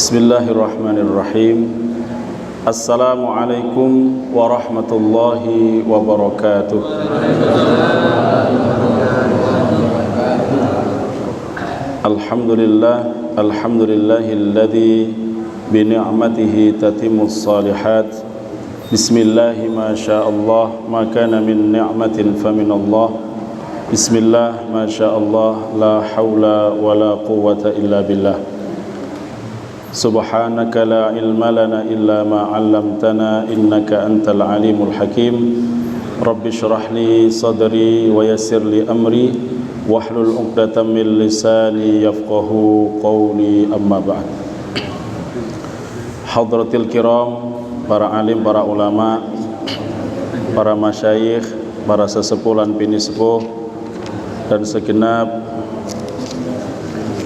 Bismillahirrahmanirrahim. Assalamualaikum warahmatullahi wabarakatuh. Alhamdulillahilladzi bi ni'matihi tatimmus shalihat. Bismillahi ma sya'allah ma kana min ni'matin faminallah. Bismillah ma sya'allah la haula wala quwwata illa billah. Subhanaka la ilma lana illa ma 'allamtana innaka antal alimul hakim. Rabbi shrah li sadri wa yassir li amri wahlul 'uqdatam min lisani yafqahu qawli, amma ba'd. Hadratil kiram, para alim, para ulama, para masyayikh, para sesepuh lan bini sepuh, dan segenap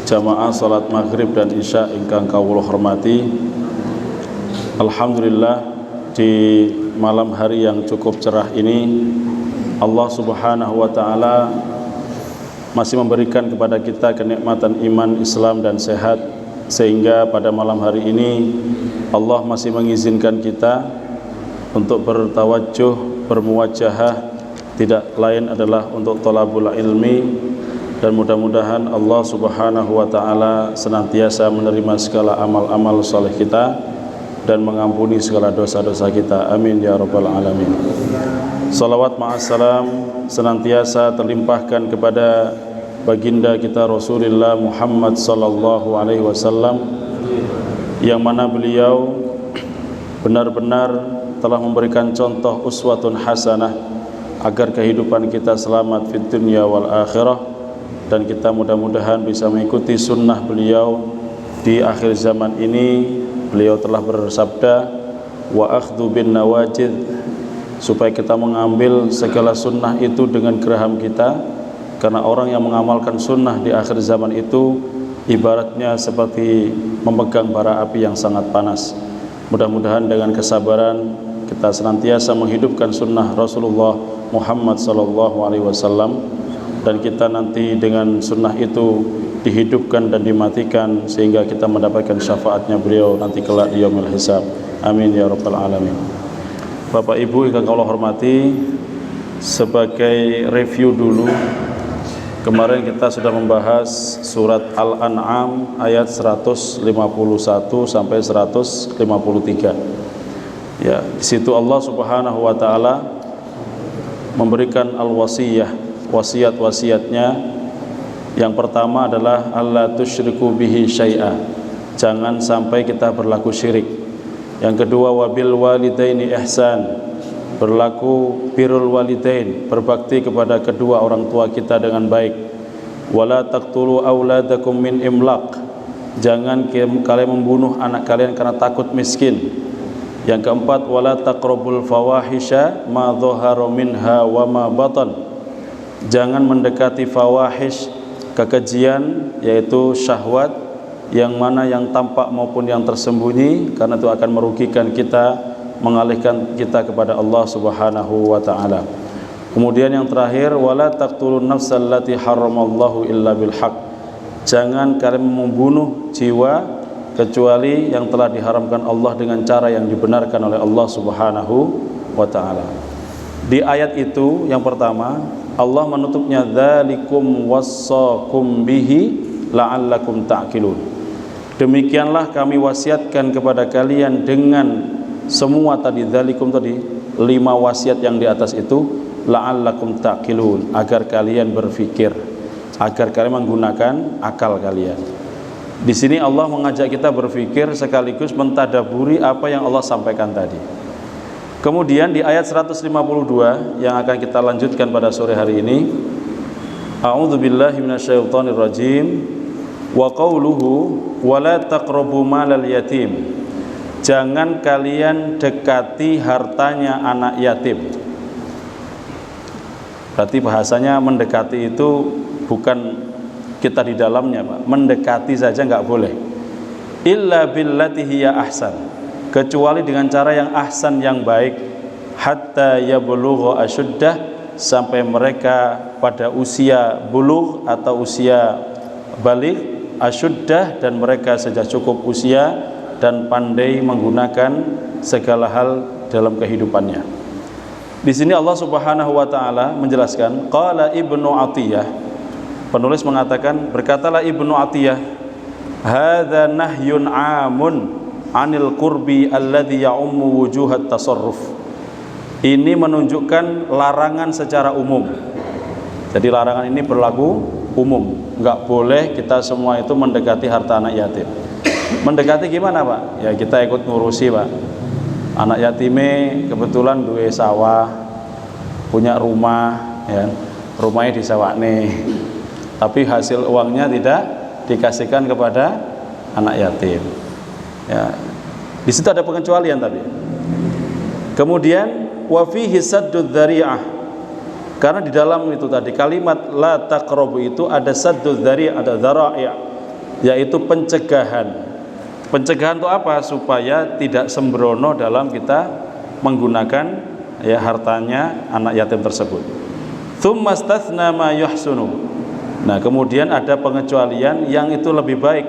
jamaah salat maghrib dan isya ingkang kawula hormati. Alhamdulillah, di malam hari yang cukup cerah ini Allah Subhanahu wa taala masih memberikan kepada kita kenikmatan iman, Islam dan sehat, sehingga pada malam hari ini Allah masih mengizinkan kita untuk bertawajjuh, bermuwajahah, tidak lain adalah untuk thalabul ilmi. Dan mudah-mudahan Allah Subhanahu wa ta'ala senantiasa menerima segala amal-amal soleh kita dan mengampuni segala dosa-dosa kita. Amin ya rabbal alamin. Salawat ma'assalam senantiasa terlimpahkan kepada baginda kita Rasulullah Muhammad sallallahu alaihi wasallam, yang mana beliau benar-benar telah memberikan contoh uswatun hasanah agar kehidupan kita selamat fid dunya wal akhirah. Dan kita mudah-mudahan bisa mengikuti sunnah beliau di akhir zaman ini. Beliau telah bersabda, wa akhdhu bin nawajid, supaya kita mengambil segala sunnah itu dengan geraham kita, karena orang yang mengamalkan sunnah di akhir zaman itu ibaratnya seperti memegang bara api yang sangat panas. Mudah-mudahan dengan kesabaran kita senantiasa menghidupkan sunnah Rasulullah Muhammad sallallahu alaihi wasallam, dan kita nanti dengan sunnah itu dihidupkan dan dimatikan sehingga kita mendapatkan syafaatnya beliau nanti kelak di yaumil hisab. Amin ya rabbal alamin. Bapak Ibu yang Allah hormati, sebagai review dulu, kemarin kita sudah membahas surat Al-An'am ayat 151 sampai 153. Ya, di situ Allah Subhanahu wa taala memberikan al-wasiyah, wasiat-wasiatnya. Yang pertama adalah alla tusyriku bihi syai'a, jangan sampai kita berlaku syirik. Yang kedua, wabil walidaini ihsan, berlaku birrul walidain, berbakti kepada kedua orang tua kita dengan baik. Wala taqtulu auladakum min imlaq, jangan kalian membunuh anak kalian karena takut miskin. Yang keempat, wala taqrabul fawahisha ma dhahara minha wa ma batan, jangan mendekati fawahish, kekejian, yaitu syahwat, yang mana yang tampak maupun yang tersembunyi, karena itu akan merugikan kita, mengalihkan kita kepada Allah Subhanahu wa ta'ala. Kemudian yang terakhir, wala taqtulun nafsal lati haramallahu illa bil haq, jangan kalian membunuh jiwa kecuali yang telah diharamkan Allah dengan cara yang dibenarkan oleh Allah Subhanahu wa ta'ala. Di ayat itu yang pertama Allah menutupnya, dzalikum wassaqum bihi la'allakum ta'qilun, demikianlah kami wasiatkan kepada kalian dengan semua tadi, dzalikum tadi 5 wasiat yang di atas itu, la'allakum ta'qilun, agar kalian berfikir, agar kalian menggunakan akal kalian. Di sini Allah mengajak kita berfikir sekaligus mentadaburi apa yang Allah sampaikan tadi. Kemudian di ayat 152 yang akan kita lanjutkan pada sore hari ini, a'udzubillahi minasyaitonir rajim, wa qauluhu wala taqrabu malal yatim, jangan kalian dekati hartanya anak yatim. Berarti bahasanya mendekati itu bukan kita di dalamnya, Pak. Mendekati saja enggak boleh. Illa billati hiya ahsan, kecuali dengan cara yang ahsan, yang baik. Hatta yablugha asyuddah, sampai mereka pada usia bulugh atau usia baligh, asyuddah, dan mereka sudah cukup usia dan pandai menggunakan segala hal dalam kehidupannya. Di sini Allah Subhanahu wa taala menjelaskan, qala Ibnu Athiyah, penulis mengatakan, berkatalah Ibnu Athiyah, hadza nahyun 'amun 'anil qurbi alladhi ya'ummu wujuhat tasarruf. Ini menunjukkan larangan secara umum. Jadi larangan ini berlaku umum, enggak boleh kita semua itu mendekati harta anak yatim. Mendekati gimana, Pak? Ya kita ikut ngurusi, Pak. Anak yatime kebetulan duwe sawah, punya rumah, ya. Rumahnya disawakne. Tapi hasil uangnya tidak dikasihkan kepada anak yatim. Ya. Di situ ada pengecualian tadi. Kemudian wa fihi saddud dzari'ah. Karena di dalam itu tadi kalimat la taqrabu itu ada saddud dzari'ah, ada dzara'i', yaitu pencegahan. Pencegahan itu apa? Supaya tidak sembrono dalam kita menggunakan ya hartanya anak yatim tersebut. Tsumma statsna ma yuhsinu. Nah, kemudian ada pengecualian yang itu lebih baik.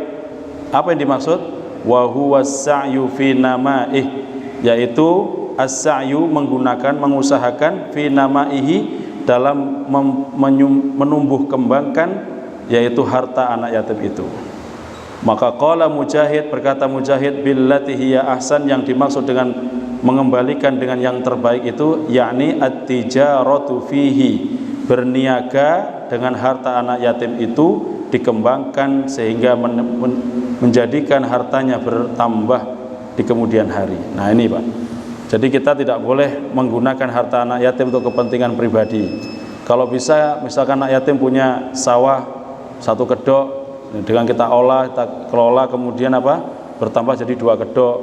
Apa yang dimaksud? Wa huwa as-sa'yu fi nama'ih, yaitu as-sa'yu menggunakan, mengusahakan fi nama'ihi dalam menumbuh kembangkan yaitu harta anak yatim itu. Maka qala Mujahid, berkata Mujahid, billati hiya ahsan, yang dimaksud dengan mengembalikan dengan yang terbaik itu yakni at-tijaratu fihi, berniaga dengan harta anak yatim itu dikembangkan sehingga menjadikan hartanya bertambah di kemudian hari. Nah ini, Pak. Jadi kita tidak boleh menggunakan harta anak yatim untuk kepentingan pribadi. Kalau bisa, misalkan anak yatim punya sawah satu kedok, dengan kita olah, kita kelola, kemudian apa? Bertambah jadi 2 kedok.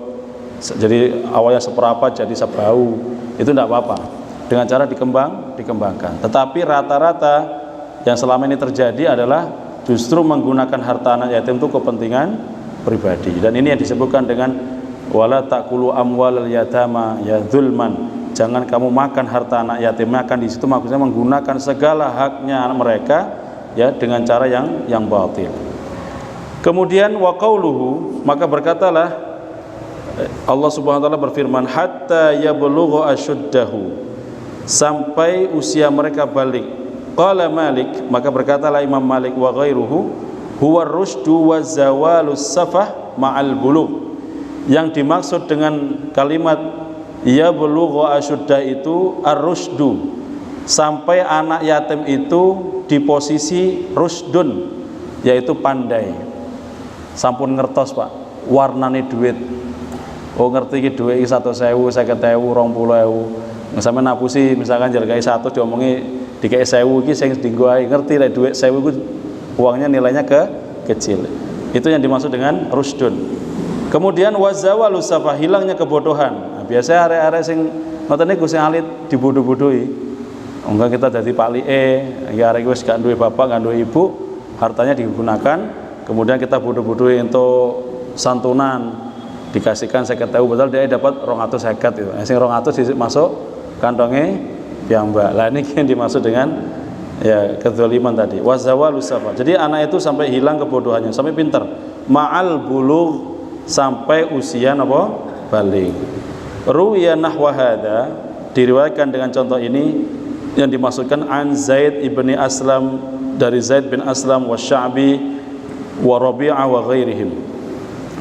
Jadi awalnya seperempat jadi sebau. Itu tidak apa-apa. Dengan cara dikembangkan. Tetapi rata-rata yang selama ini terjadi adalah justru menggunakan harta anak yatim itu kepentingan pribadi. Dan ini yang disebutkan dengan wala taqulu amwalal yatama ya dzulman. Jangan kamu makan harta anak yatim. Makan di situ maksudnya menggunakan segala haknya mereka ya dengan cara yang batil. Kemudian wa qauluhu, maka berkatalah Allah Subhanahu wa taala berfirman, hatta yablugha asyuddahu, sampai usia mereka balik. Qala Malik, maka berkatalah Imam Malik wa ghairuhu, huwa rusydu wa zawalus safah ma'al bulugh. Yang dimaksud dengan kalimat yablugha asyuddah itu ar-rusydu, sampai anak yatim itu di posisi rusdun, yaitu pandai. Sampun ngertos, Pak, warnane duit. Oh ngerti iki duit iki 100.000, 50.000, 20.000. Sampe napusi misalkan jargai 100 diomongi dikei 1.000 iki sing dienggo ae, ngerti lek duit 1.000 iku uangnya nilainya kecil. Itu yang dimaksud dengan rusdun. Kemudian wazawalu safah, hilangnya kebodohan. Nah, biasanya arek-arek sing ngoten niku sing alit dibodoh-bodohi. Enggak kita dadi Pak Lie, ya arek wis gak duwe bapak, gak duwe ibu, hartanya digunakan. Kemudian kita bodoh-bodohi untuk santunan, dikasihkan 50.000, betul dia dapat 250 itu. Sing 200 masuk kantongnya piyambak. Lah ini yang dimaksud dengan ya kedzaliman tadi. Wazawalu safa. Jadi anak itu sampai hilang kebodohannya, sampai pintar. Ma'al bulugh, sampai usia apa? Balik. Ruwiya nahwa hadza, diriwayatkan dengan contoh ini yang dimaksudkan an Zaid ibni Aslam, dari Zaid bin Aslam wa Sya'bi wa Rabi'ah wa ghairihim.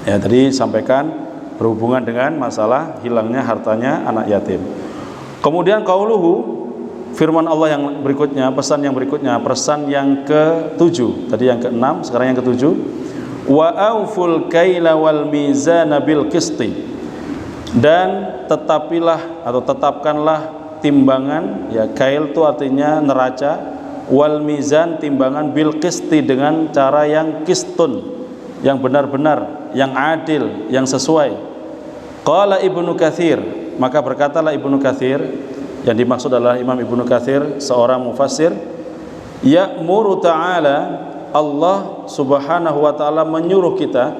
Ya, tadi sampaikan berhubungan dengan masalah hilangnya hartanya anak yatim. Kemudian qauluhu, firman Allah yang berikutnya, pesan yang berikutnya, pesan yang ke-7. Tadi yang ke-6, sekarang yang ke-7. Wa auful kaila wal mizana bil qisti. Dan tetapilah atau tetapkanlah timbangan, ya kail itu artinya neraca, wal mizan timbangan, bil qisti dengan cara yang qistun, yang benar-benar, yang adil, yang sesuai. Qala Ibnu Katsir, maka berkatalah Ibnu Katsir, yang dimaksud adalah Imam Ibnu Katsir, seorang mufassir, ya'muru ta'ala, Allah Subhanahu wa taala menyuruh kita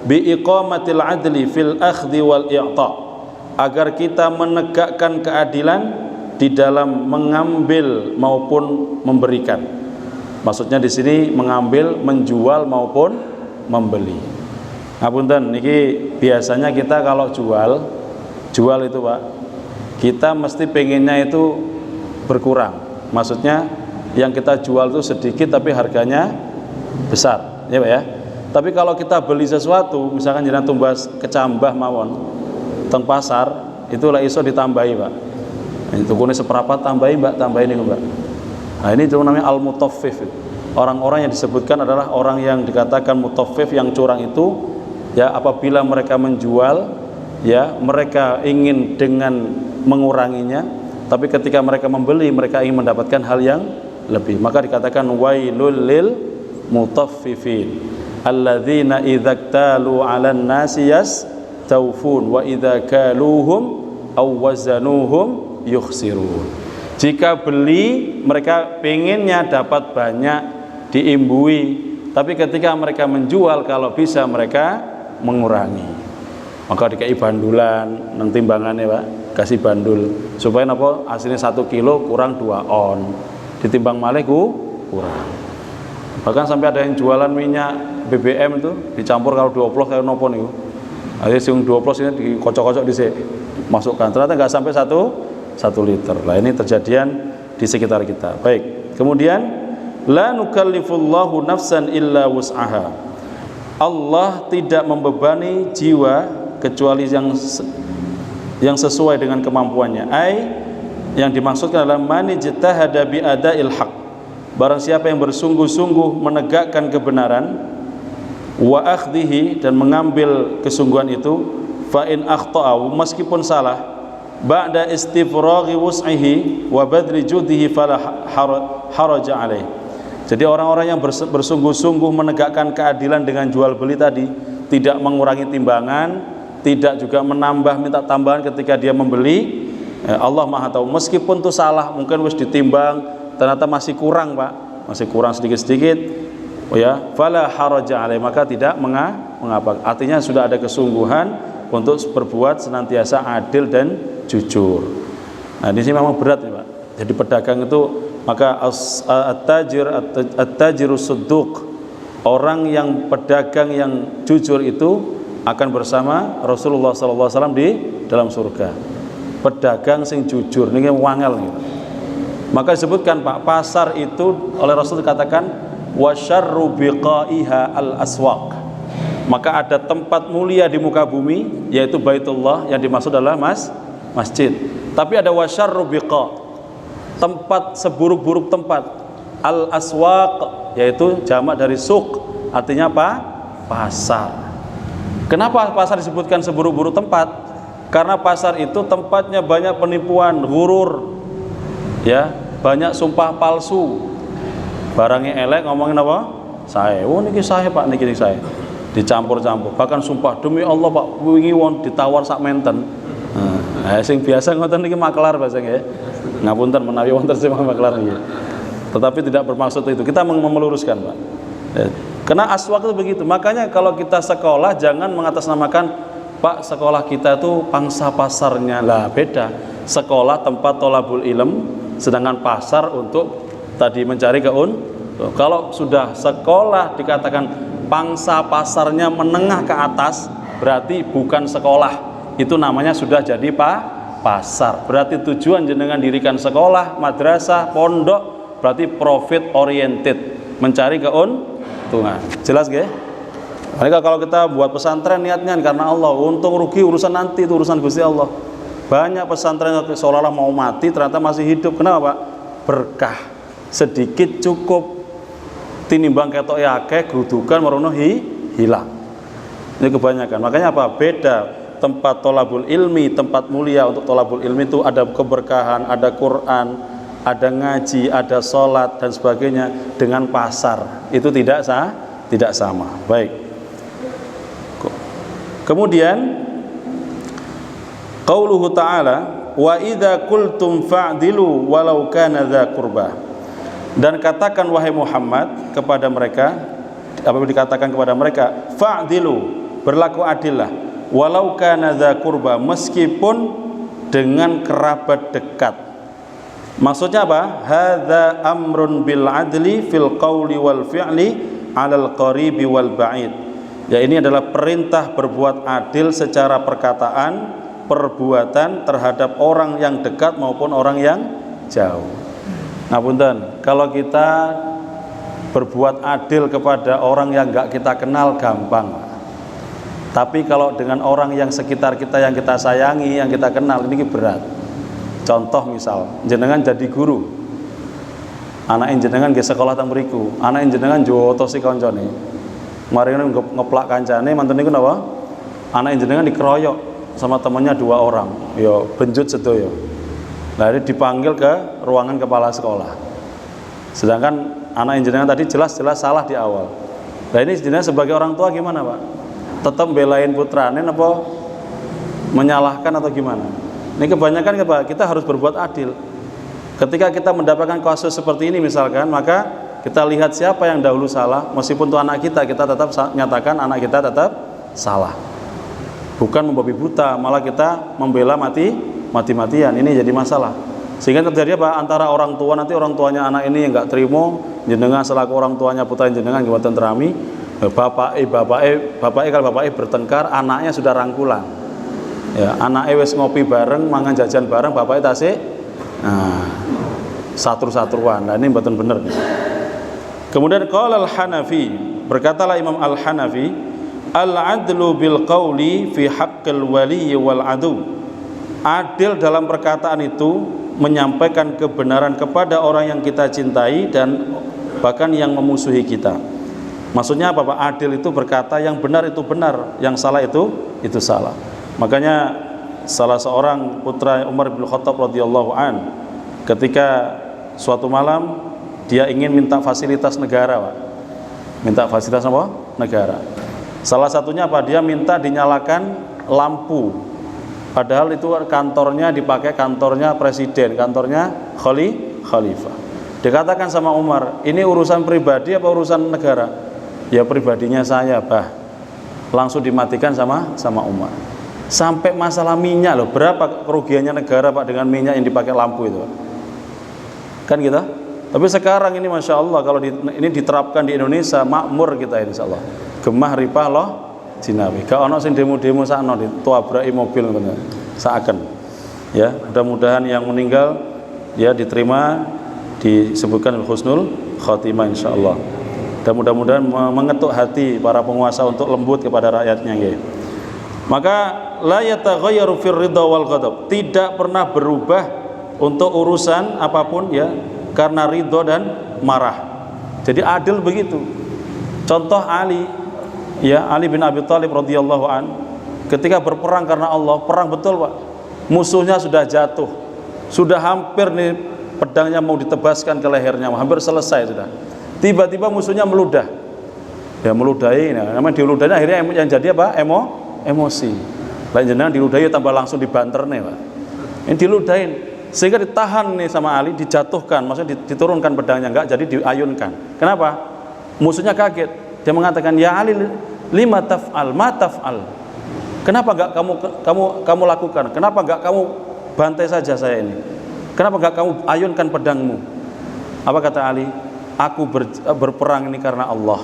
bi iqamatil adli fil akhdhi wal i'ta, agar kita menegakkan keadilan di dalam mengambil maupun memberikan. Maksudnya di sini mengambil, menjual maupun membeli. Ngapunten, niki biasanya kita kalau jual itu Pak, kita mesti pengennya itu berkurang. Maksudnya yang kita jual itu sedikit tapi harganya besar, ya Pak ya. Tapi kalau kita beli sesuatu, misalkan jenengan tumbas kecambah mawon teng pasar, itu lah iso ditambahi Pak. Itu kune seperempat tambahi Mbak, tambahin ini Mbak. Nah ini itu namanya al-mutaffif. Orang-orang yang disebutkan adalah orang yang dikatakan mutaffif, yang curang itu ya apabila mereka menjual ya mereka ingin dengan menguranginya, tapi ketika mereka membeli mereka ingin mendapatkan hal yang lebih. Maka dikatakan wailul lil mutaffifin alladzina idza ktalu 'alan nasi yastawfun wa idza kaluhum aw wazanuhum yukhsirun. Jika beli mereka pengennya dapat banyak, diimbui, tapi ketika mereka menjual kalau bisa mereka mengurangi. Maka dikai bandulan nang timbangannya Pak, kasih bandul supaya apa aslinya 1 kilo kurang 2 on, ditimbang malih kurang. Bahkan sampai ada yang jualan minyak BBM itu dicampur kalau 20 kayak nopo niku. Ada sing 20 ini dikocok-kocok dhisik, masukkan. Ternyata enggak sampai 1 liter. Lah ini terjadian di sekitar kita. Baik. Kemudian la nukallifullahu nafsan illa wus'aha. Allah tidak membebani jiwa kecuali yang sesuai dengan kemampuannya. Yang dimaksudkan adalah man ijtahada bi ada'il haq. Barang siapa yang bersungguh-sungguh menegakkan kebenaran wa akhdhihi, dan mengambil kesungguhan itu, fa in akhta'a, meskipun salah, ba'da istifraghi wus'ihi wa badli judihi fala haraja alaih. Jadi orang-orang yang bersungguh-sungguh menegakkan keadilan dengan jual beli tadi, tidak mengurangi timbangan, tidak juga menambah minta tambahan ketika dia membeli, Allah Maha tahu. Meskipun itu salah, mungkin wis ditimbang ternyata masih kurang Pak, masih kurang sedikit-sedikit, oh ya, fala haraja alaih, maka tidak mengapa. Artinya sudah ada kesungguhan untuk berbuat senantiasa adil dan jujur. Nah, di sini memang berat nih Pak. Jadi pedagang itu, maka at-tajirus sudduq, orang yang pedagang yang jujur itu akan bersama Rasulullah SAW di dalam surga. Pedagang sing jujur ini wangel nih. Maka disebutkan Pak, pasar itu oleh Rasul dikatakan wasyarru biqaiha al-aswaq. Maka ada tempat mulia di muka bumi yaitu Baitullah, yang dimaksud adalah masjid. Tapi ada wasyarru biqa, tempat seburuk-buruk tempat, al-aswaq, yaitu jamak dari suq, artinya apa? Pasar. Kenapa pasar disebutkan seburuk-buruk tempat? Karena pasar itu tempatnya banyak penipuan, ghurur, ya, banyak sumpah palsu. Barangnya elek ngomongin apa? Saya, oh niki saya Pak, niki saya. Dicampur-campur. Bahkan sumpah demi Allah Pak, wingi won ditawar sak menten. Nah, sing biasa ngoten niki maklar bahasa nggih. Ngapunten menawi wonten sing maklar niki. Tetapi tidak bermaksud itu. Kita meluruskan Pak. Karena aswak itu begitu. Makanya kalau kita sekolah jangan mengatasnamakan Pak, sekolah kita itu pangsa pasarnya. Lah beda. Sekolah tempat tholabul ilm, sedangkan pasar untuk tadi mencari Kalau sudah sekolah dikatakan pangsa pasarnya menengah ke atas, berarti bukan sekolah. Itu namanya sudah jadi pasar. Berarti tujuan jenengan dirikan sekolah, madrasah, pondok, berarti profit oriented, mencari keuntungan. Jelas nggih? Mereka kalau kita buat pesantren niatnya karena Allah, untung rugi urusan nanti, itu urusan Gusti Allah. Banyak pesantren yang seolah-olah mau mati ternyata masih hidup. Kenapa Pak? Berkah. Sedikit cukup, tinimbang ketok akeh grudukan merono hilang. Ini kebanyakan. Makanya apa? Beda tempat tholabul ilmi, tempat mulia untuk tholabul ilmi itu ada keberkahan, ada Quran, ada ngaji, ada sholat dan sebagainya. Dengan pasar itu tidak sama. Baik. Kemudian qauluhu ta'ala wa idza qultum fa'dilu walau kana dza qurbah. Dan katakan wahai Muhammad kepada mereka, apabila dikatakan kepada mereka fa'dilu, berlaku adillah, walau kana dza qurbah, meskipun dengan kerabat dekat. Maksudnya apa? Hadza amrun bil adli fil qawli wal fi'li 'alal qaribi wal ba'id. Ya, ini adalah perintah berbuat adil secara perkataan, perbuatan terhadap orang yang dekat maupun orang yang jauh. Ngapunten, kalau kita berbuat adil kepada orang yang enggak kita kenal gampang. Tapi kalau dengan orang yang sekitar kita, yang kita sayangi, yang kita kenal, ini berat. Contoh misal, jenengan jadi guru, anak jenengan ke sekolah teng mriku, anak jenengan jotosi koncone. Mari ngeplak kancane, manten niku napa? Anak jenengan dikeroyok sama temannya 2 orang, yo benjut sedoyo. Nah, ini dipanggil ke ruangan kepala sekolah. Sedangkan anak jenengan tadi jelas-jelas salah di awal. Nah, ini jenengan sebagai orang tua gimana, Pak? Tetap belain putrane apa menyalahkan atau gimana? Ini kebanyakan kita harus berbuat adil. Ketika kita mendapatkan kasus seperti ini misalkan, maka kita lihat siapa yang dahulu salah, meskipun itu anak kita tetap nyatakan anak kita tetap salah. Bukan membabi buta, malah kita membela mati-matian. Ini jadi masalah. Sehingga terjadi apa? Antara orang tua, nanti orang tuanya anak ini yang enggak terima, jenengan selaku orang tuanya putra jenengan gimana terami, bapake kalau bapake bertengkar, anaknya sudah rangkulan. Ya, anaknya wis ngopi bareng, mangan jajan bareng, bapaknya tasik. Nah, satru-satruan. Nah, ini mboten bener. Kemudian qala al-Hanafi, berkatalah Imam al-Hanafi, al-adlu bil qawli fi haqqil wali wal adu. Adil dalam perkataan itu menyampaikan kebenaran kepada orang yang kita cintai dan bahkan yang memusuhi kita. Maksudnya apa, Pak? Adil itu berkata yang benar itu benar, yang salah itu salah. Makanya salah seorang putra Umar bin Khattab radhiyallahu an, ketika suatu malam dia ingin minta fasilitas negara, Pak. Minta fasilitas apa? Negara. Salah satunya apa? Dia minta dinyalakan lampu. Padahal itu kantornya dipakai kantornya presiden, kantornya khalifah. Dikatakan sama Umar, ini urusan pribadi apa urusan negara? Ya pribadinya saya, Bah. Langsung dimatikan sama Umar. Sampai masalah minyak loh, berapa kerugiannya negara, Pak, dengan minyak yang dipakai lampu itu, Pak? Kan gitu? Tapi sekarang ini Masya Allah, kalau ini diterapkan di Indonesia, makmur kita insya Allah. Gemah ripah loh jinawi. Gak ono sing demo-demo sakno dituabrai mobil bener. Seakan. Ya, mudah-mudahan yang meninggal ya diterima, disebutkan husnul khotimah insya Allah. Dan mudah-mudahan mengetuk hati para penguasa untuk lembut kepada rakyatnya, nggih. Maka la yataghayyaru fir ridha wal ghadab, tidak pernah berubah untuk urusan apapun ya karena ridho dan marah. Jadi adil begitu. Contoh Ali, ya Ali bin Abi Thalib radhiyallahu an, ketika berperang karena Allah, perang betul, Pak. Musuhnya sudah jatuh, sudah hampir nih pedangnya mau ditebaskan ke lehernya, hampir selesai sudah. Tiba-tiba musuhnya meludah. Ya meludahi, nah, namanya diludahi akhirnya yang jadi apa? Emosi. Lain jenengan diludahi tambah langsung dibanter nih, Pak. Ini diludahin. Sehingga ditahan nih sama Ali, dijatuhkan, maksudnya diturunkan pedangnya, enggak jadi diayunkan. Kenapa? Musuhnya kaget. Dia mengatakan, "Ya Ali, lima taf'al, ma taf'al?" Kenapa enggak kamu lakukan? Kenapa enggak kamu bantai saja saya ini? Kenapa enggak kamu ayunkan pedangmu? Apa kata Ali? Aku berperang ini karena Allah.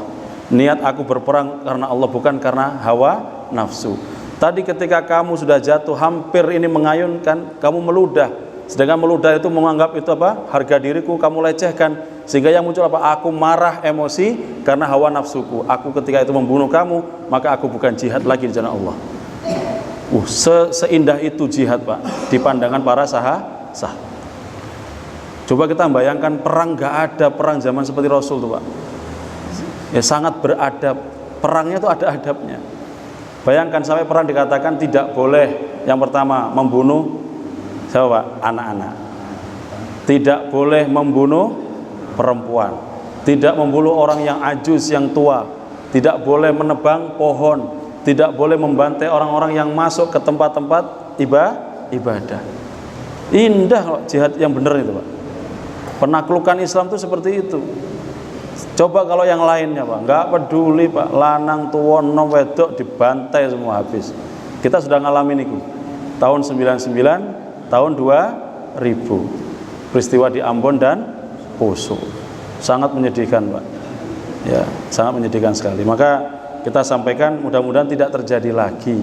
Niat aku berperang karena Allah, bukan karena hawa nafsu. Tadi ketika kamu sudah jatuh, hampir ini mengayunkan, kamu meludah. Sedangkan meludah itu menganggap itu apa? Harga diriku kamu lecehkan. Sehingga yang muncul apa? Aku marah, emosi karena hawa nafsuku. Aku ketika itu membunuh kamu, maka aku bukan jihad lagi di jalan Allah. Seindah itu jihad, Pak, di pandangan para sahabat. Coba kita bayangkan perang, gak ada perang zaman seperti Rasul tuh, Pak. Ya sangat beradab. Perangnya itu ada adabnya. Bayangkan sampai perang dikatakan tidak boleh yang pertama membunuh siapa, Pak? Anak-anak. Tidak boleh membunuh perempuan. Tidak membunuh orang yang ajuz, yang tua. Tidak boleh menebang pohon. Tidak boleh membantai orang-orang yang masuk ke tempat-tempat ibadah. Indah loh jihad yang benar itu, Pak. Penaklukan Islam itu seperti itu. Coba kalau yang lainnya, Pak, nggak peduli, Pak, lanang tua nom wedok dibantai semua habis. Kita sudah ngalamin itu. Tahun 99, tahun 2000. Peristiwa di Ambon dan Poso. Sangat menyedihkan, Pak. Ya, sangat menyedihkan sekali. Maka kita sampaikan mudah-mudahan tidak terjadi lagi.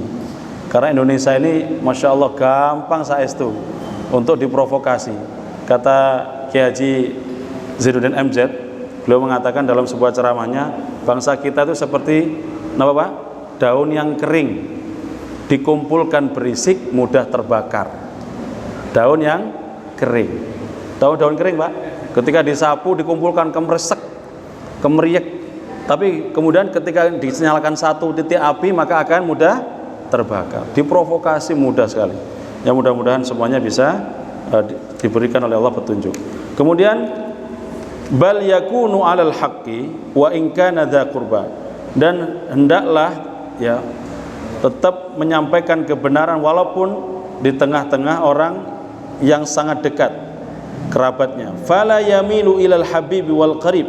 Karena Indonesia ini Masya Allah gampang saestu untuk diprovokasi. Kata Kiai Haji Zainuddin MZ, beliau mengatakan dalam sebuah ceramahnya, bangsa kita itu seperti apa Pak? Daun yang kering, dikumpulkan berisik mudah terbakar. Daun yang kering. Daun kering Pak, ketika disapu dikumpulkan kemeresek, kemeriek. Tapi kemudian ketika dinyalakan satu titik api maka akan mudah terbakar. Diprovokasi mudah sekali. Ya mudah-mudahan semuanya bisa diberikan oleh Allah petunjuk. Kemudian bal yakunu 'alal haqqi wa in kana dza qurba, dan hendaklah ya tetap menyampaikan kebenaran walaupun di tengah-tengah orang yang sangat dekat kerabatnya. Fala yamilu ilal habibi wal qarib,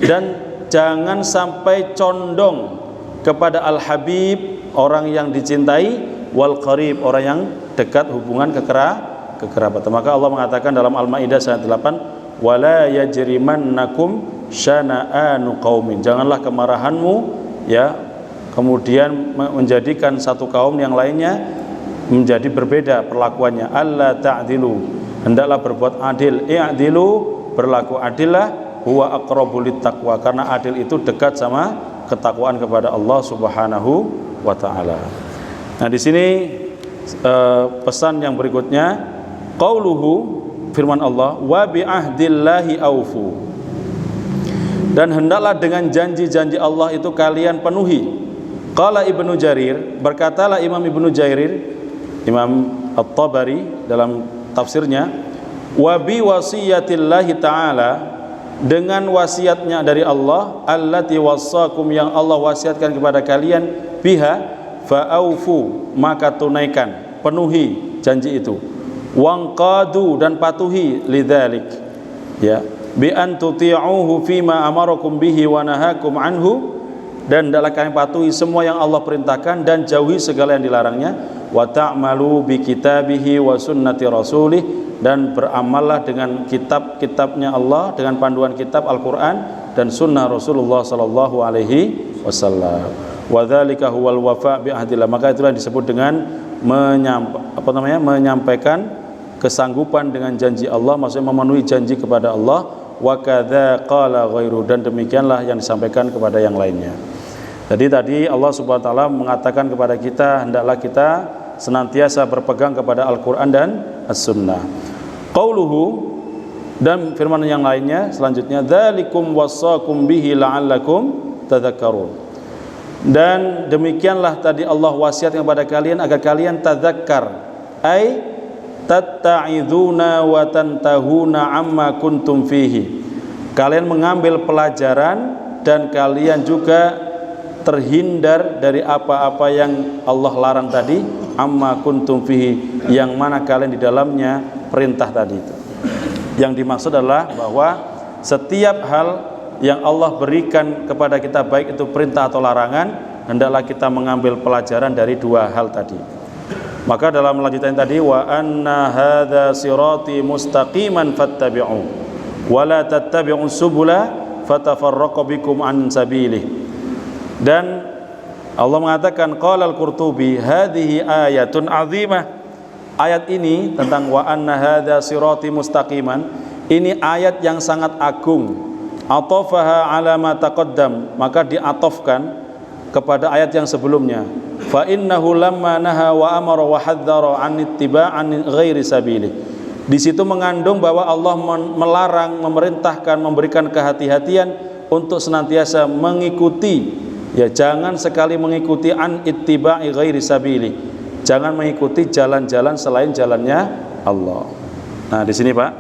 dan jangan sampai condong kepada al-habib, orang yang dicintai, wal qarib, orang yang dekat hubungan kekerabatan. Maka Allah mengatakan dalam Al-Maidah ayat 8, wala yajrimannakum syana'anu qaumin, janganlah kemarahanmu ya kemudian menjadikan satu kaum yang lainnya menjadi berbeda perlakuannya. Alla ta'dilu, hendaklah berbuat adil. I'dilu, berlaku adillah, huwa aqrabu littaqwa, karena adil itu dekat sama ketakwaan kepada Allah Subhanahu wa taala. Nah, di sini pesan yang berikutnya, qauluhu, firman Allah, wa bi ahdillahi aufu, dan hendaklah dengan janji-janji Allah itu kalian penuhi. Qala Ibnu Jarir, berkatalah Imam Ibnu Jarir, Imam At-Tabari dalam tafsirnya, wa bi wasiyatillahi ta'ala, dengan wasiatnya dari Allah, allati wassakum, yang Allah wasiatkan kepada kalian, biha fa'aufu, maka tunaikan, penuhi janji itu, wangqadu, dan patuhi, lidzalik ya, bi an tuti'uhu fima amarakum bihi wa nahakum anhu, dan hendaklah kalian patuhi semua yang Allah perintahkan dan jauhi segala yang dilarangnya, wa ta'malu bi kitabihi wa sunnati rasulih, dan beramallah dengan kitab-kitabnya Allah, dengan panduan kitab Al-Quran dan sunnah Rasulullah sallallahu alaihi wasallam. Wa dzalika huwal wafa' bi ahdillah, maka itulah disebut dengan menyampaikan kesanggupan dengan janji Allah, maksudnya memenuhi janji kepada Allah. Wa kadza qala ghairu, dan demikianlah yang disampaikan kepada yang lainnya. Jadi tadi Allah Subhanahu wa taala mengatakan kepada kita, hendaklah kita senantiasa berpegang kepada Al-Quran dan As-Sunnah. Qauluhu, dan firman yang lainnya selanjutnya, dzalikum wassakum bihi la'allakum tadzakkarun, dan demikianlah tadi Allah wasiatkan kepada kalian agar kalian tadzakkar, ai tatta'iduna wa tantahuna amma kuntum fihi, kalian mengambil pelajaran dan kalian juga terhindar dari apa-apa yang Allah larang tadi, amma kuntum fihi, yang mana kalian di dalamnya perintah tadi itu. Yang dimaksud adalah bahwa setiap hal yang Allah berikan kepada kita, baik itu perintah atau larangan, hendaklah kita mengambil pelajaran dari dua hal tadi. Maka dalam lanjutan tadi, wa anna hadza sirati mustaqiman fattabi'u wa la tattabi'u subula fatafarraqu bikum an sabilihi. Dan Allah mengatakan, qala al-Qurtubi, hadhihi ayatun azimah, ayat ini tentang wa anna hadza sirati mustaqiman, ini ayat yang sangat agung. Atafaha ala ma taqaddam, maka diatofkan kepada ayat yang sebelumnya. Fa innahu lamma naha wa amara wa hadzara an ittiba'an ghairi sabili, di situ mengandung bahwa Allah melarang, memerintahkan, memberikan kehati-hatian untuk senantiasa mengikuti, ya jangan sekali mengikuti an ittiba'i ghairi sabili, jangan mengikuti jalan-jalan selain jalannya Allah. Nah, di sini Pak,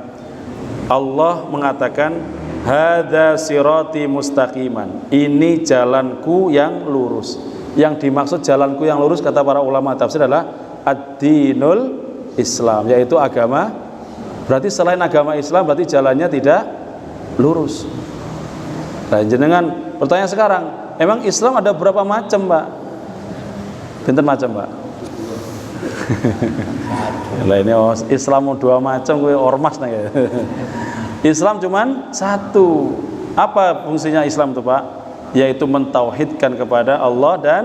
Allah mengatakan hadza sirati mustaqiman, ini jalanku yang lurus. Yang dimaksud jalanku yang lurus, kata para ulama tafsir, adalah ad-dinul Islam, yaitu agama. Berarti selain agama Islam berarti jalannya tidak lurus. Nah, jenengan pertanyaan sekarang, emang Islam ada berapa macam, Pak? Pinten macam, Pak? Lah ini Islam dua macam, gue ormas nih ya. Islam cuman satu. Apa fungsinya Islam itu, Pak? yaitu mentauhidkan kepada Allah dan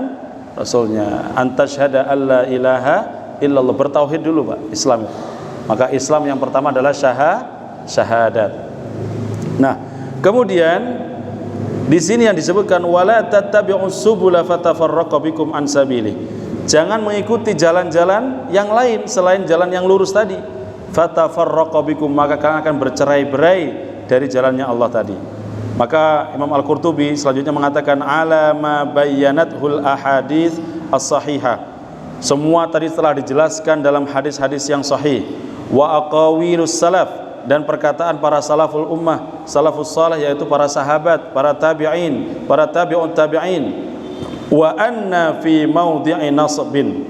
Rasulnya. Antasyhada alla ilaha illallah, bertauhid dulu Pak, Islam. Maka Islam yang pertama adalah syahadat. Nah, kemudian di sini yang disebutkan wala tattabi'us subula fatafarraqu bikum an sabili. Jangan mengikuti jalan-jalan yang lain selain jalan yang lurus tadi. Fatafarraqu bikum, maka kalian akan bercerai-berai dari jalannya Allah tadi. Maka Imam Al-Qurtubi selanjutnya mengatakan ala ma bayyanathul ahadits as-sahihah. Semua tadi telah dijelaskan dalam hadis-hadis yang sahih. Wa aqawilus salaf, dan perkataan para salaful ummah, salafus salih, yaitu para sahabat, para tabi'in, para tabi'un tabi'in. Wa anna fi maudhi'i nasbin,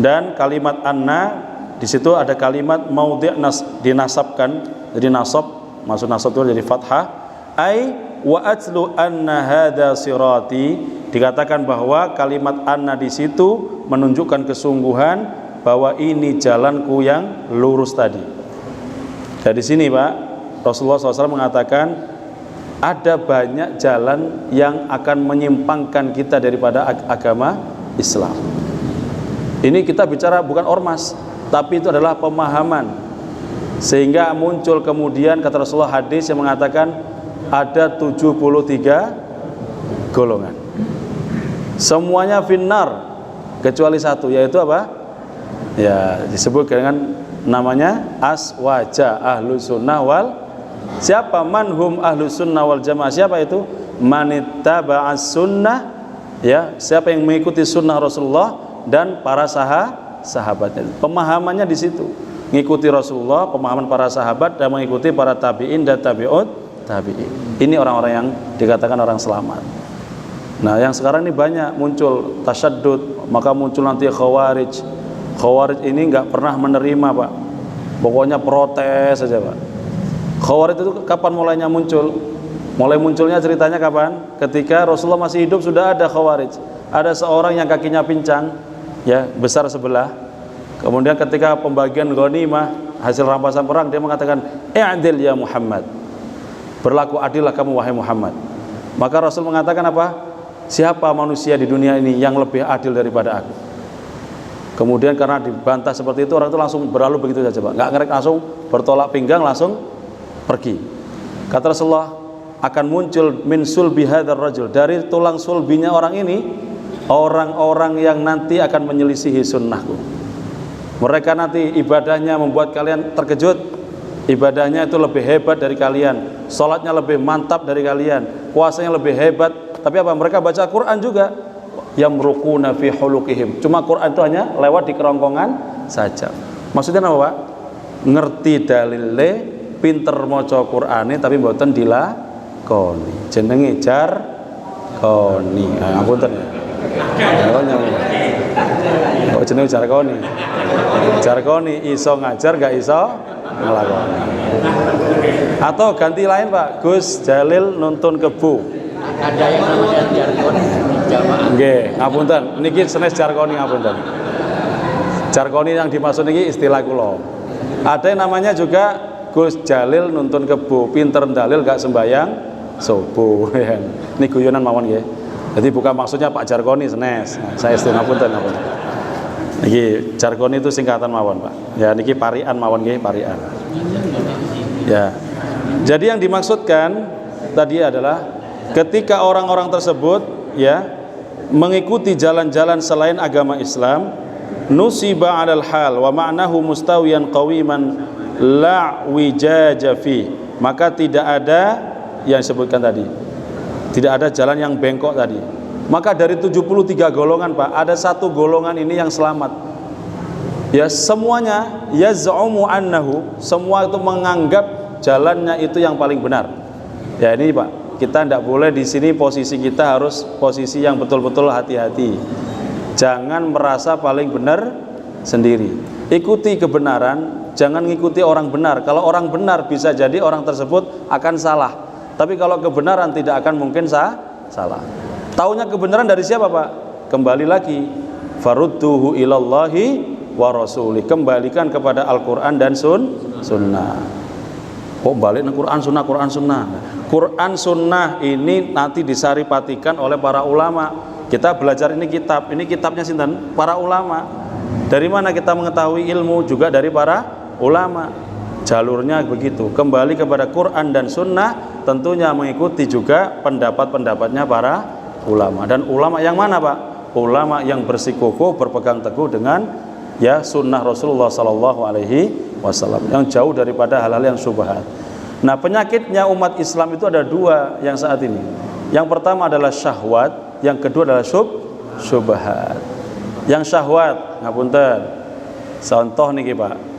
dan kalimat anna di situ ada kalimat maudhi' dinasabkan, jadi nasab, maksud nasab itu jadi fathah. Ai wa atlu anna hadza sirati, dikatakan bahwa kalimat anna di situ menunjukkan kesungguhan bahwa ini jalanku yang lurus tadi. Dari sini Pak, Rasulullah SAW mengatakan ada banyak jalan yang akan menyimpangkan kita daripada agama Islam. Ini kita bicara bukan ormas, tapi itu adalah pemahaman. Sehingga muncul kemudian kata Rasulullah hadis yang mengatakan ada 73 golongan. Semuanya finnar kecuali satu, yaitu apa? Ya, disebut dengan namanya aswaja ahlu sunnah wal. Siapa manhum ahlu sunnah wal jamaah? Siapa itu? Manittaba'as sunnah, ya, siapa yang mengikuti sunnah Rasulullah dan para sahabatnya. Pemahamannya di situ, mengikuti Rasulullah, pemahaman para sahabat, dan mengikuti para tabi'in dan tabi'ut tabi'in. Ini orang-orang yang dikatakan orang selamat. Nah, yang sekarang ini banyak muncul tasyaddud, maka muncul nanti khawarij. Khawarij ini nggak pernah menerima Pak, pokoknya protes saja Pak. Khawarij itu kapan mulainya muncul? Mulai munculnya ceritanya kapan? Ketika Rasulullah masih hidup sudah ada khawarij. Ada seorang yang kakinya pincang, ya, besar sebelah. Kemudian ketika pembagian ghanimah, hasil rampasan perang, dia mengatakan i'dil ya Muhammad, berlaku adillah kamu wahai Muhammad. Maka Rasul mengatakan apa? Siapa manusia di dunia ini yang lebih adil daripada aku? Kemudian karena dibantah seperti itu, orang itu langsung berlalu begitu saja Pak, nggak ngerek, langsung bertolak pinggang, langsung pergi. Kata Rasulullah, akan muncul min sulbi hadzal rajul, dari tulang sulbinya orang ini, orang-orang yang nanti akan menyelisihi sunnahku. Mereka nanti ibadahnya membuat kalian terkejut, ibadahnya itu lebih hebat dari kalian, sholatnya lebih mantap dari kalian, puasanya lebih hebat. Tapi apa? Mereka baca Quran juga. Yamruquna fi huluqihim. Cuma Quran itu hanya lewat di kerongkongan saja. Maksudnya apa Pak? Ngerti dalile, pinter maca Qur'ane tapi mboten dilakoni. Jenenge jarkoni. Ngapunten. Oh jenenge jarkoni. Jarkoni iso ngajar gak iso nglakoni. Atau ganti lain Pak, Gus Jalil nuntun kebu. Ada yang namanya jarkoni jamaah. Nggih, ngapunten. Niki senes jarkoni ngapunten. Jarkoni yang dimaksud niki istilah kula. Ada yang namanya juga Gus Jalil nuntun kebu, pinter dalil gak sembayang subuh. Ini guyonan mawon nggih. Jadi bukan maksudnya Pak Jarkoni senes. Nah, saya istilah ngapunten. Niki jarkoni itu singkatan mawon, Pak. Ya niki parian mawon nggih, parian. Ya. Jadi yang dimaksudkan tadi adalah ketika orang-orang tersebut ya mengikuti jalan-jalan selain agama Islam, nusiba 'alal hal wa ma'nahu mustawiyan qawiman la wijaja fi, maka tidak ada yang disebutkan tadi, tidak ada jalan yang bengkok tadi. Maka dari 73 golongan Pak, ada satu golongan ini yang selamat. Ya semuanya yaz'umu annahu, semua itu menganggap jalannya itu yang paling benar. Ya ini Pak, kita tidak boleh di sini, posisi kita harus posisi yang betul-betul hati-hati. Jangan merasa paling benar sendiri. Ikuti kebenaran, jangan ngikuti orang benar. Kalau orang benar bisa jadi orang tersebut akan salah. Tapi kalau kebenaran tidak akan mungkin salah. Taunya kebenaran dari siapa Pak? Kembali lagi, farudduhu ilallahi wa rasuli. Kembalikan kepada Al-Quran dan sunnah. Kok balik nang Quran Sunnah, Quran Sunnah. Quran Sunnah ini nanti disaripatikan oleh para ulama. Kita belajar ini kitabnya sinten? Para ulama. Dari mana kita mengetahui ilmu? Juga dari para ulama. Jalurnya begitu. Kembali kepada Quran dan Sunnah, tentunya mengikuti juga pendapat-pendapatnya para ulama. Dan ulama yang mana, Pak? Ulama yang bersikukuh, berpegang teguh dengan ya sunnah Rasulullah Sallallahu Alaihi Wasallam, yang jauh daripada hal-hal yang syubhat. Nah, penyakitnya umat Islam itu ada dua yang saat ini. Yang pertama adalah syahwat, yang kedua adalah syubhat. Yang syahwat, ngapunten. Contoh niki, Pak.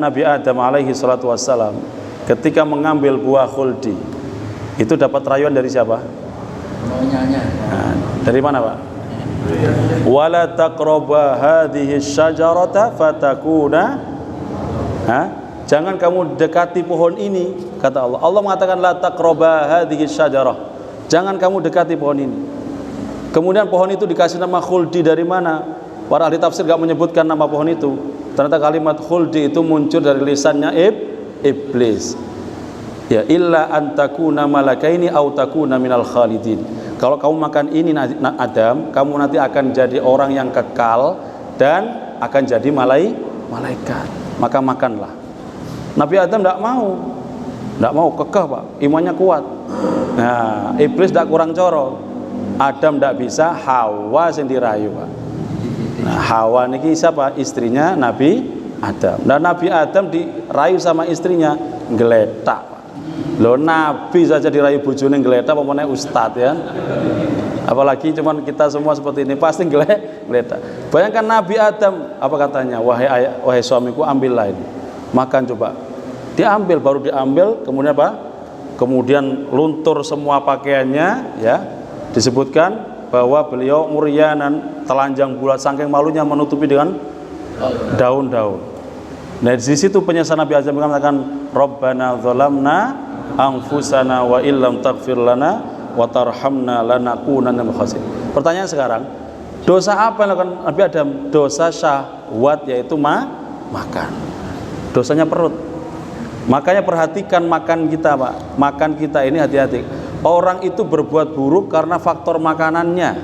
Nabi Adam alaihi salatu wassalam ketika mengambil buah khuldi, itu dapat rayuan dari siapa? Nah, dari mana, Pak? Wala taqraba hadhihi syajarata fatakuna, jangan kamu dekati pohon ini, kata Allah. Allah mengatakan la taqraba hadhihi syajarah, jangan kamu dekati pohon ini. Kemudian pohon itu dikasih nama khuldi. Dari mana? Para ahli tafsir gak menyebutkan nama pohon itu. Ternyata kalimat khuldi itu muncul dari lisannya iblis. Ya, illa antakuna malakaini au takuna minal khalidin. Kalau kamu makan ini Adam, kamu nanti akan jadi orang yang kekal dan akan jadi malaikat. Maka makanlah. Nabi Adam tidak mau kekeh, Pak. Imannya kuat. Nah, iblis tidak kurang coro. Adam tidak bisa, Hawa yang dirayu, Pak. Nah, Hawa ini siapa? Istrinya Nabi Adam. Dan Nabi Adam dirayu sama istrinya, geletak. Loh, Nabi saja dirayu bojone geletak, pokoknya ustadz ya. Apalagi cuman kita semua seperti ini, pasti geletak. Bayangkan Nabi Adam, apa katanya? Wahai suamiku, ambillah ini. Makan coba. Diambil, baru diambil, kemudian apa? Kemudian luntur semua pakaiannya, ya. Disebutkan bahwa beliau muryanan, telanjang bulat, saking malunya menutupi dengan daun-daun. Nah, di situ penyesalan Nabi Adam mengatakan, Rabbana dzalamna anfusana wa illam taghfir lana wa tarhamna lanakunanna minal khasirin. Pertanyaan sekarang, dosa apa yang dilakukan Nabi Adam? Dosa syahwat, yaitu makan. Dosanya perut. Makanya perhatikan makan kita, Pak. Makan kita ini hati-hati. Orang itu berbuat buruk karena faktor makanannya.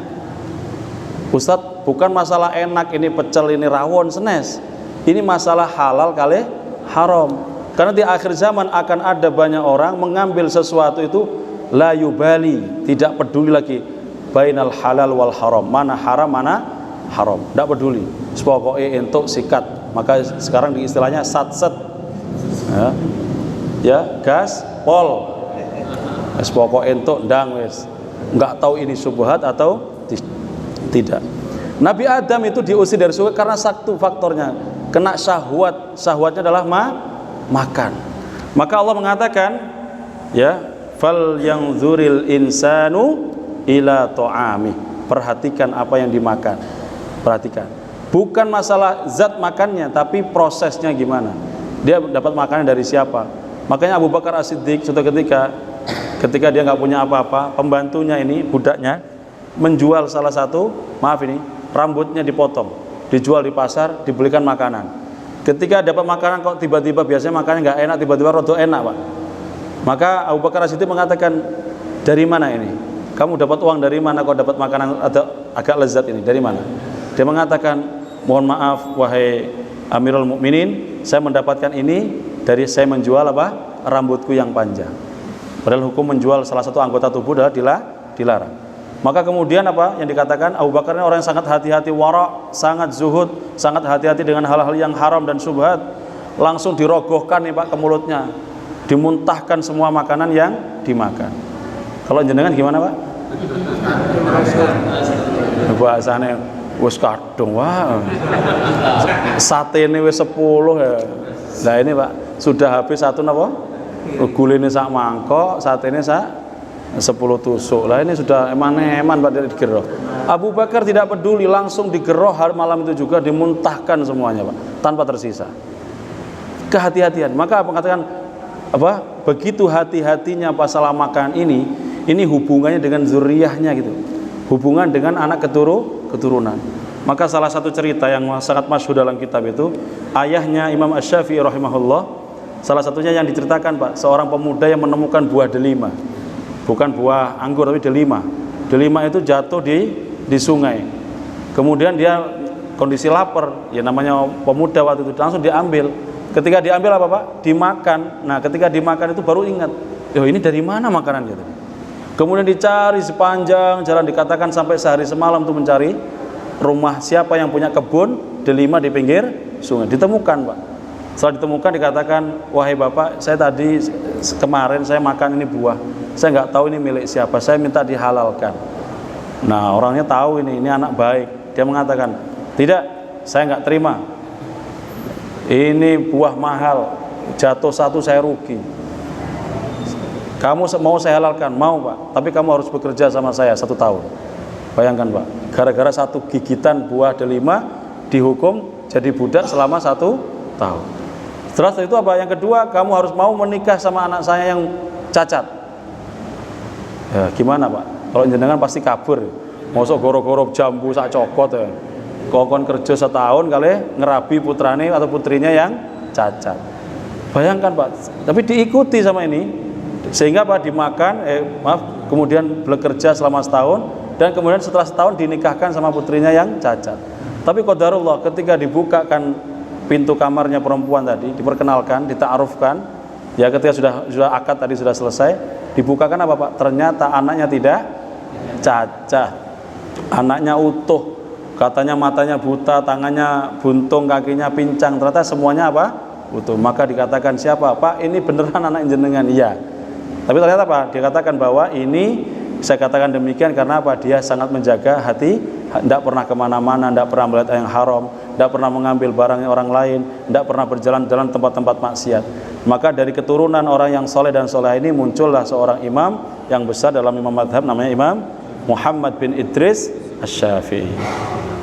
Ustadz, bukan masalah enak ini pecel, ini rawon, senes. Ini masalah halal kali haram. Karena di akhir zaman akan ada banyak orang mengambil sesuatu itu la yubali, tidak peduli lagi bainal halal wal haram, mana haram mana haram, tidak peduli. Pokoknya entuk sikat. Maka sekarang di istilahnya satset, ya gas pol. Pokok entuk ndang wis. Enggak tahu ini syubhat atau tidak. Nabi Adam itu diusir dari surga karena satu faktornya, kena syahwat. Syahwatnya adalah makan. Maka Allah mengatakan, ya, fal yanzuril insanu ila ta'ami. Perhatikan apa yang dimakan. Perhatikan. Bukan masalah zat makannya, tapi prosesnya gimana. Dia dapat makanan dari siapa. Makanya Abu Bakar As-Siddiq suatu ketika dia nggak punya apa-apa, pembantunya ini, budaknya, menjual salah satu, rambutnya dipotong, dijual di pasar, dibelikan makanan. Ketika dapat makanan kok tiba-tiba, biasanya makannya nggak enak, tiba-tiba rodo enak, Pak. Maka Abu Bakar As-Siddiq mengatakan, dari mana ini? Kamu dapat uang dari mana kok dapat makanan agak lezat ini? Dari mana? Dia mengatakan, mohon maaf wahai Amirul Mukminin, saya mendapatkan ini dari saya menjual rambutku yang panjang. Padahal hukum menjual salah satu anggota tubuh adalah dilarang. Maka kemudian apa yang dikatakan, Abu Bakar ini orang yang sangat hati-hati, wara, sangat zuhud, sangat hati-hati dengan hal-hal yang haram dan syubhat. Langsung dirogohkan nih, Pak, ke mulutnya, dimuntahkan semua makanan yang dimakan. Kalau jenengan gimana, Pak? Bahasanya wis kadung, wah, sate ini wis 10 ya. Nah ini, Pak, sudah habis satu napa? Gulene sak mangkok, satene sak 10 tusuk. Lah ini sudah eman-eman, Pak, dari digeroh. Abu Bakar tidak peduli, langsung digeroh malam itu juga, dimuntahkan semuanya, Pak, tanpa tersisa. Kehati-hatian. Maka mengatakan begitu hati-hatinya masalah makan ini hubungannya dengan zuriyahnya gitu. Hubungan dengan anak keturunan. Maka salah satu cerita yang sangat masyhur dalam kitab itu, ayahnya Imam Asy-Syafi'i rahimahullah Salah satunya yang diceritakan Pak, seorang pemuda yang menemukan buah delima. Bukan buah anggur tapi delima. Delima itu jatuh di sungai. Kemudian dia kondisi lapar, ya namanya pemuda waktu itu, langsung diambil. Ketika diambil apa Pak? Dimakan. Nah ketika dimakan itu baru ingat, ini dari mana makanan gitu. Kemudian dicari sepanjang jalan, dikatakan sampai sehari semalam tuh mencari rumah siapa yang punya kebun delima di pinggir sungai. Ditemukan Pak. Setelah ditemukan dikatakan, wahai Bapak, saya tadi kemarin saya makan ini buah, saya nggak tahu ini milik siapa, saya minta dihalalkan. Nah orangnya tahu ini anak baik. Dia mengatakan, tidak, saya nggak terima, ini buah mahal, jatuh satu saya rugi. Kamu mau saya halalkan? Mau Pak, tapi kamu harus bekerja sama saya 1 tahun. Bayangkan Pak, gara-gara satu gigitan buah delima dihukum jadi budak selama 1 tahun. Setelah itu apa? Yang kedua, kamu harus mau menikah sama anak saya yang cacat. Ya gimana Pak? Kalau jenengan pasti kabur. Mosok goro-goro jambu sak cokot ya. Kokon kerja 1 tahun kali ngerabi putrane atau putrinya yang cacat. Bayangkan Pak, tapi diikuti sama ini. Sehingga Pak dimakan, kemudian bekerja selama 1 tahun, dan kemudian setelah 1 tahun dinikahkan sama putrinya yang cacat. Tapi qadarullah ketika dibukakan pintu kamarnya perempuan tadi, diperkenalkan, dita'arufkan, ya ketika sudah akad tadi sudah selesai, dibukakan apa Pak? Ternyata anaknya tidak cacat, anaknya utuh, katanya matanya buta, tangannya buntung, kakinya pincang, ternyata semuanya apa? Utuh. Maka dikatakan siapa? Pak, ini beneran anak jenengan? Iya. Tapi ternyata apa? Dikatakan bahwa ini, saya katakan demikian karena apa? Dia sangat menjaga hati, tidak pernah kemana-mana, tidak pernah melihat yang haram, tidak pernah mengambil barangnya orang lain, tidak pernah berjalan-jalan tempat-tempat maksiat. Maka dari keturunan orang yang soleh dan soleh ini muncullah seorang imam yang besar dalam imam madhab, namanya Imam Muhammad bin Idris Asy-Syafi'i.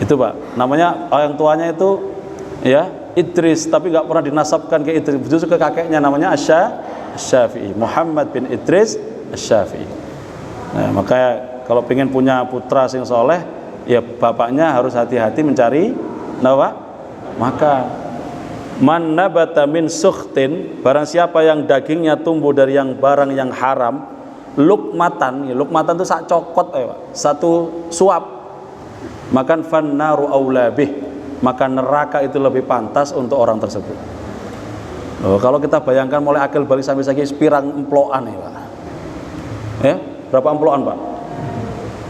Itu Pak, namanya orang tuanya itu ya Idris, tapi nggak pernah dinasabkan ke Idris, justru ke kakeknya namanya Asy-Syafi'i, Muhammad bin Idris Asy-Syafi'i. Nah, makanya kalau pengen punya putra sing soleh, ya bapaknya harus hati-hati mencari nawa. Maka man nabata min sukhtin, barang siapa yang dagingnya tumbuh dari yang barang yang haram, lukmatan, ya, lukmatan itu sak cokot, satu suap, makan fannaru aula bih, maka neraka itu lebih pantas untuk orang tersebut. Kalau kita bayangkan mulai akil balik sampai segi pirang emploan ya Pak. Ya, berapa emploan Pak?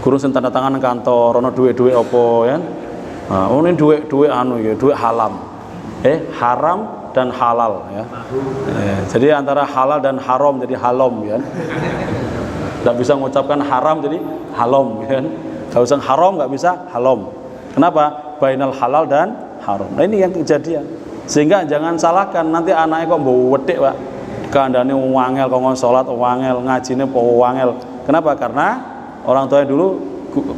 Guru sing tanda tangan kantor, ono duit-duit opo ya. Nah, ini duit anu ya, duit haram. Haram dan halal ya. Jadi antara halal dan haram jadi halom ya. Enggak bisa mengucapkan haram jadi halom ya. Kalau usah haram enggak bisa halom. Kenapa? Bainal halal dan haram. Nah ini yang kejadian. Sehingga jangan salahkan nanti anaknya kok mbok wedhik Pak. Kandhane wangel kok salat wangel, ngajine po wangel. Kenapa? Karena orang tuanya dulu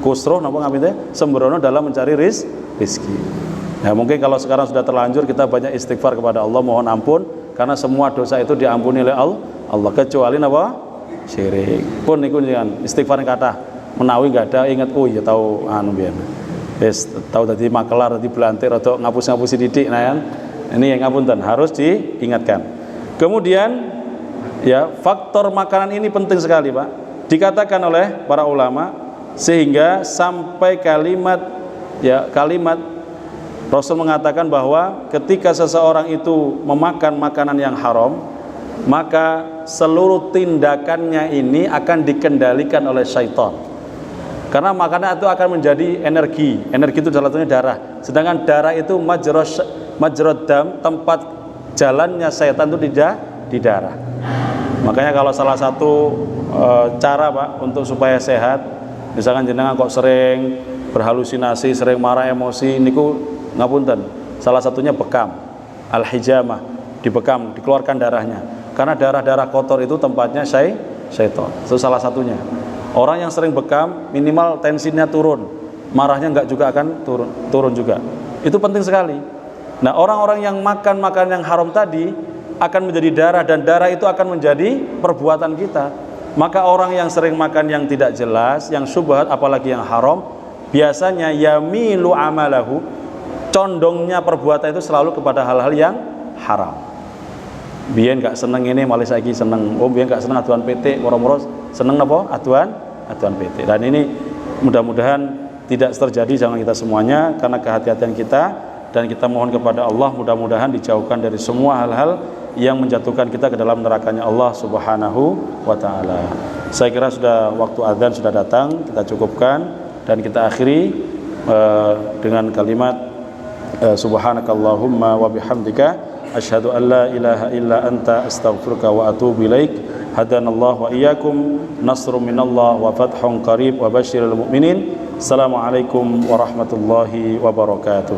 kusruh napa ngapite sembrono dalam mencari rezeki. Ya mungkin kalau sekarang sudah terlanjur kita banyak istighfar kepada Allah, mohon ampun karena semua dosa itu diampuni oleh Allah kecuali napa? Syirik. Pun niku jangan istighfar kata menawi enggak ada ingat ya tahu anu biyen. Wis tahu tadi makelar tadi belantir atau ngapus-ngapusi didik nah kan. Ini yang ngapunten harus diingatkan. Kemudian ya faktor makanan ini penting sekali Pak. Dikatakan oleh para ulama sehingga sampai kalimat Rasul mengatakan bahwa ketika seseorang itu memakan makanan yang haram, maka seluruh tindakannya ini akan dikendalikan oleh syaitan. Karena makanan itu akan menjadi energi itu salah satunya darah. Sedangkan darah itu majrad dam, tempat jalannya setan itu di darah. Makanya kalau salah satu cara Pak untuk supaya sehat, misalkan jenengan kok sering berhalusinasi, sering marah emosi, niku ngapunten. Salah satunya bekam, al-hijamah, dibekam, dikeluarkan darahnya. Karena darah-darah kotor itu tempatnya syaitan. Itu salah satunya. Orang yang sering bekam minimal tensinya turun, marahnya enggak juga akan turun juga. Itu penting sekali. Nah, orang-orang yang makan makanan yang haram tadi akan menjadi darah dan darah itu akan menjadi perbuatan kita. Maka orang yang sering makan yang tidak jelas, yang syubhat apalagi yang haram, biasanya yamilu amalahu, condongnya perbuatan itu selalu kepada hal-hal yang haram. Biyen gak seneng ini malah saiki seneng. Oh, biyen gak seneng aduan PT, moro-moro seneng apa? Aduan PT. Dan ini mudah-mudahan tidak terjadi jangan kita semuanya karena kehati-hatian kita, dan kita mohon kepada Allah mudah-mudahan dijauhkan dari semua hal-hal yang menjatuhkan kita ke dalam nerakanya Allah Subhanahu wa taala. Saya kira sudah waktu azan sudah datang, kita cukupkan dan kita akhiri dengan kalimat subhanakallahumma wa bihamdika asyhadu an la ilaha illa anta astaghfiruka wa atubu ilaik. Hadanallahu wa iyyakum, nasrun minallah wa fathun qarib wa basyiril mu'minin. Assalamualaikum warahmatullahi wabarakatuh.